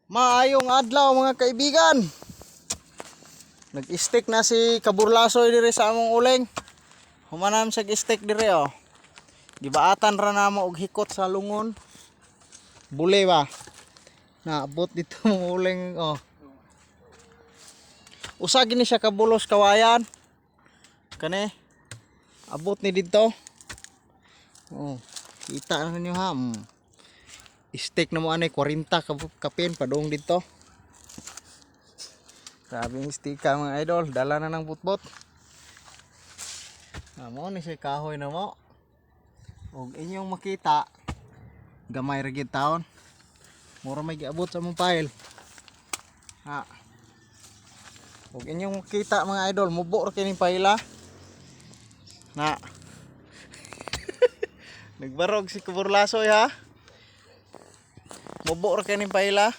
Maayong adlaw mga kaibigan. Nag-stick na si Kaburlasoy dire sa among uling. Humanan sa stick dire oh. Gibaatan ra namo og hikot sa lungon. Bule ba? Naabot dito mong uling oh. Usa gini siya kabulos kawayan. Kani abot ni dito. Oh, kita na ninyo ha. Stick na mo anay 40 kapin padung dito. Grabe yung stika mga idol, dala na ng butbot. Mo ni si kahoy na mo. Ug inyong makita gamay ra gid taon. Mura may giabot sa mong pile. Ha. Ug inyong makita mga idol, mubo ra kining paila. Na. Nagbarog si Kaburlasoy ha. Mubo ra kining paila.